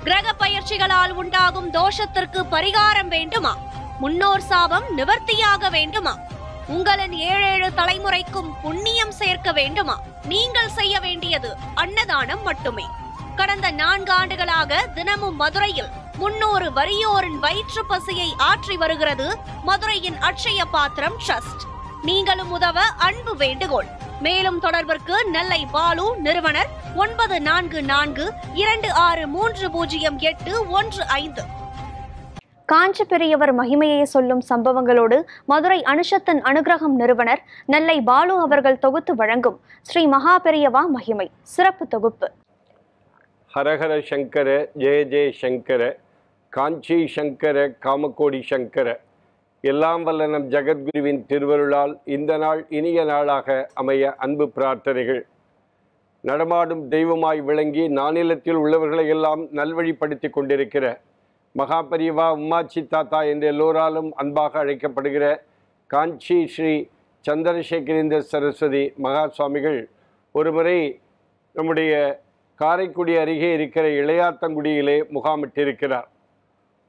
கிரக பயிற்சிகளால் உண்டாகும் தோஷத்திற்கு பரிகாரம் வேண்டுமா? முன்னோர் சாபம் நிவர்த்தியாக வேண்டுமா? உங்களின் 7 தலைமுறைக்கும் புண்ணியம் சேர்க்க வேண்டுமா? நீங்கள் செய்ய வேண்டியது அன்னதானம் மட்டுமே. கடந்த 4 ஆண்டுகளாக தினமும் மதுரையில் 300 வறியோரின் வயிற்று பசியை ஆற்றி வருகிறது மதுரையின் அட்சய பாத்திரம் ட்ரஸ்ட். நீங்களும் உதவ அன்பு வேண்டுகோள். மேலும் தொடர்பிற்கு நெல்லை பாலு, நிறுவனர் 9442630815. காஞ்சி பெரியவர் மகிமையை சொல்லும் சம்பவங்களோடு மதுரை அனுஷத்தின் அனுகிரகம் நிறுவனர் நெல்லை பாலு அவர்கள் தொகுத்து வழங்கும் ஸ்ரீ மகா பெரியவா மகிமை சிறப்பு தொகுப்பு. ஹரஹர சங்கர, ஜெய ஜெய சங்கர, காஞ்சி சங்கர, காமக்கோடி சங்கர. எல்லாம் வல்ல நம் ஜெகத்குருவின் திருவருளால் இந்த நாள் இனிய நாளாக அமைய அன்பு பிரார்த்தனைகள். நடமாடும் தெய்வமாய் விளங்கி நானிலத்தில் உள்ளவர்களை எல்லாம் நல்வழிப்படுத்தி கொண்டிருக்கிற மகா பெரியவா உம்மாச்சி தாத்தா என்று எல்லோராலும் அன்பாக அழைக்கப்படுகிற காஞ்சி ஸ்ரீ சந்திரசேகரேந்திர சரஸ்வதி மகா சுவாமிகள் ஒருமுறை நம்முடைய காரைக்குடி அருகே இருக்கிற இளையாத்தங்குடியிலே முகாமிட்டிருக்கிறார்.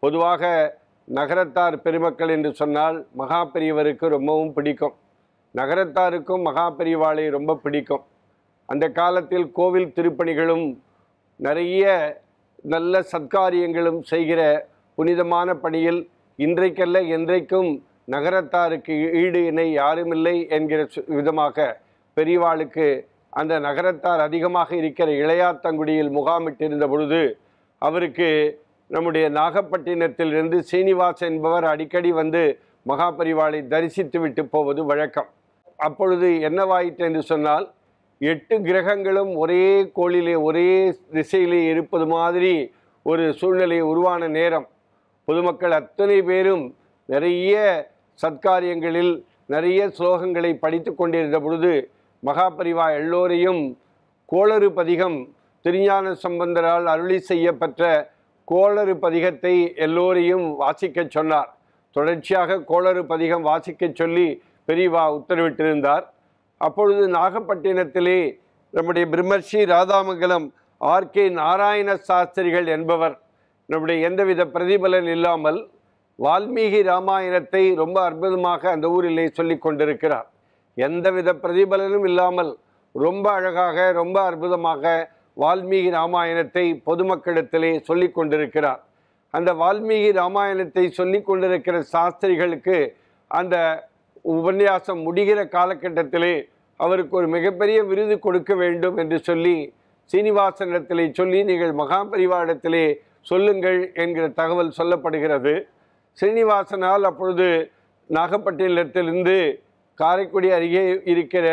பொதுவாக நகரத்தார் பெருமக்கள் என்று சொன்னால் மகா பெரியவருக்கு ரொம்பவும் பிடிக்கும். நகரத்தாருக்கும் மகா பெரியவாளை ரொம்ப பிடிக்கும். அந்த காலத்தில் கோவில் திருப்பணிகளும் நிறைய நல்ல சத்காரியங்களும் செய்கிற புனிதமான பணியில் இன்றைக்கல்ல என்றைக்கும் நகரத்தாருக்கு ஈடு இணை யாருமில்லை என்கிற விதமாக பெரியவாளுக்கு அந்த நகரத்தார் அதிகமாக இருக்கிற இளையாத்தங்குடியில் முகாமிட்டிருந்த பொழுது அவருக்கு நம்முடைய நாகப்பட்டினத்திலிருந்து சீனிவாசன் என்பவர் அடிக்கடி வந்து மகா பெரியவாளை தரிசித்து விட்டு போவது வழக்கம். அப்பொழுது என்னவாயிற்று என்று சொன்னால் 8 கிரகங்களும் ஒரே கோளிலே ஒரே திசையிலே இருப்பது மாதிரி ஒரு சூழ்நிலை உருவான நேரம். பொதுமக்கள் அத்தனை பேரும் நிறைய சத்காரியங்களில் நிறைய ஸ்லோகங்களை படித்து கொண்டிருந்த பொழுது மகா பெரியவா எல்லோரையும் கோளறு பதிகம், திருஞான சம்பந்தரால் அருளி செய்யப்பட்ட கோளறு பதிகத்தை எல்லோரையும் வாசிக்க சொன்னார். தொடர்ச்சியாக கோளறு பதிகம் வாசிக்க சொல்லி பெரியவா உத்தரவிட்டிருந்தார். அப்பொழுது நாகப்பட்டினத்திலே நம்முடைய பிரம்மர்ஷி ராதாமங்கலம் ஆர்.கே. நாராயண சாஸ்திரிகள் என்பவர் நம்முடைய எந்தவித பிரதிபலன் இல்லாமல் வால்மீகி ராமாயணத்தை ரொம்ப அற்புதமாக அந்த ஊரிலே சொல்லி கொண்டிருக்கிறார். எந்தவித பிரதிபலனும் இல்லாமல் ரொம்ப அழகாக ரொம்ப அற்புதமாக வால்மீகி ராமாயணத்தை பொதுமக்களிடத்திலே சொல்லி கொண்டிருக்கிறார். அந்த வால்மீகி ராமாயணத்தை சொல்லி கொண்டிருக்கிற சாஸ்திரிகளுக்கு அந்த உபன்யாசம் முடிகிற காலகட்டத்திலே அவருக்கு ஒரு மிகப்பெரிய விருது கொடுக்க வேண்டும் என்று சொல்லி சீனிவாசனிடத்திலே சொல்லி நீங்கள் மகா பெரியவாரிடத்திலே சொல்லுங்கள் என்கிற தகவல் சொல்லப்படுகிறது. சீனிவாசனால் அப்பொழுது நாகப்பட்டினத்திலிருந்து காரைக்குடி அருகே இருக்கிற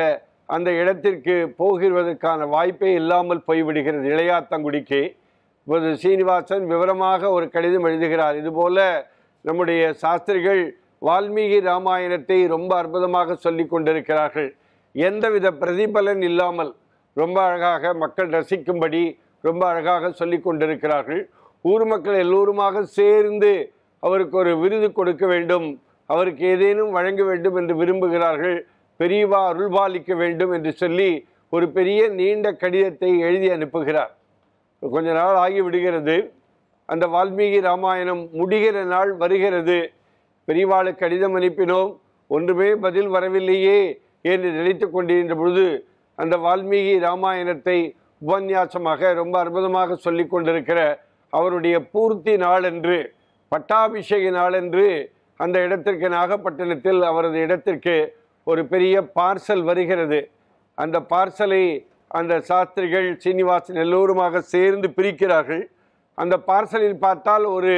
அந்த இடத்திற்கு போகிறதற்கான வாய்ப்பே இல்லாமல் போய்விடுகிறது இளையாத்தங்குடிக்கு. இப்போது சீனிவாசன் விவரமாக ஒரு கடிதம் எழுதுகிறார். இதுபோல நம்முடைய சாஸ்திரிகள் வால்மீகி ராமாயணத்தை ரொம்ப அற்புதமாக சொல்லி கொண்டிருக்கிறார்கள். எந்தவித பிரதிபலன் இல்லாமல் ரொம்ப அழகாக மக்கள் ரசிக்கும்படி ரொம்ப அழகாக சொல்லி கொண்டிருக்கிறார்கள். ஊர் மக்கள் எல்லோருமாக சேர்ந்து அவருக்கு ஒரு விருது கொடுக்க வேண்டும், அவருக்கு ஏதேனும் வழங்க வேண்டும் என்று விரும்புகிறார்கள். பெரியவா அருள்பாலிக்க வேண்டும் என்று சொல்லி ஒரு பெரிய நீண்ட கடிதத்தை எழுதி அனுப்புகிறார். கொஞ்ச நாள் ஆகிவிடுகிறது. அந்த வால்மீகி ராமாயணம் முடிகிற நாள் வருகிறது. பெரியவாளுக்கு கடிதம் அனுப்பினோம், ஒன்றுமே பதில் வரவில்லையே என்று நினைத்து கொண்டிருந்த பொழுது அந்த வால்மீகி ராமாயணத்தை உபன்யாசமாக ரொம்ப அற்புதமாக சொல்லி கொண்டிருக்கிற அவருடைய பூர்த்தி நாளன்று, பட்டாபிஷேக நாளன்று அந்த இடத்திற்கு நாகப்பட்டினத்தில் அவரது இடத்திற்கு ஒரு பெரிய பார்சல் வருகிறது. அந்த பார்சலை அந்த சாஸ்திரிகள் சீனிவாசன் எல்லோருமாக சேர்ந்து பிரிக்கிறார்கள். அந்த பார்சலில் பார்த்தால் ஒரு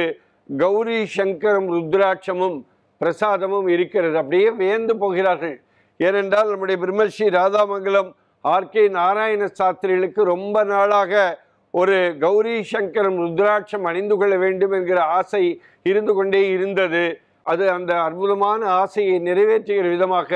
கௌரி சங்கரம் ருத்ராட்சமும் பிரசாதமும் இருக்கிறது. அப்படியே வியந்து போகிறார்கள். ஏனென்றால் நம்முடைய பிரம்மர்ஷி ராதாமங்கலம் ஆர்.கே. நாராயண சாஸ்திரிகளுக்கு ரொம்ப நாளாக ஒரு கௌரி சங்கரம் ருத்ராட்சம் அணிந்து கொள்ள வேண்டும் என்கிற ஆசை இருந்து கொண்டே இருந்தது. அது அந்த அற்புதமான ஆசையை நிறைவேற்றுகிற விதமாக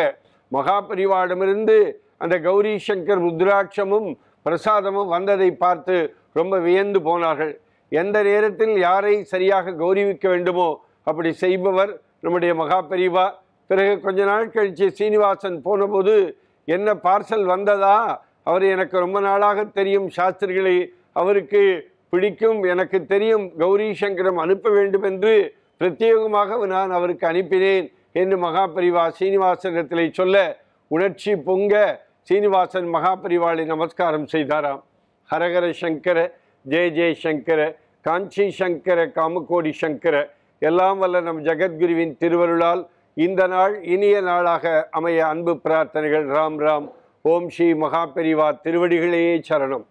மகா பெரியவாரிடமிருந்து அந்த கௌரி சங்கர் ருத்ராட்சமும் பிரசாதமும் வந்ததை பார்த்து ரொம்ப வியந்து போனார்கள். எந்த நேரத்தில் யாரை சரியாக கௌரவிக்க வேண்டுமோ அப்படி செய்பவர் நம்முடைய மகா பெரியவா. பிறகு கொஞ்ச நாள் கழித்து சீனிவாசன் போனபோது என்ன பார்சல் வந்ததா, அவர் எனக்கு ரொம்ப நாளாக தெரியும் சாஸ்திரிகளை, அவருக்கு பிடிக்கும், எனக்கு தெரியும், கௌரி சங்கரம் அனுப்ப வேண்டும் என்று பிரத்யேகமாக நான் அவருக்கு அனுப்பினேன் என்று மகாபரிவா சீனிவாசனிடத்திலே சொல்ல உணர்ச்சி பொங்க சீனிவாசன் மகாபரிவாளை நமஸ்காரம் செய்தாராம். ஹரஹர சங்கர, ஜெய ஜெய சங்கர, காஞ்சி சங்கர, காமகோடி சங்கர. எல்லாம் வல்ல நம் ஜெகத்குருவின் திருவருளால் இந்த நாள் இனிய நாளாக அமைய அன்பு பிரார்த்தனைகள். ராம் ராம். ஓம் ஸ்ரீ மகாபரிவா திருவடிகளே சரணம்.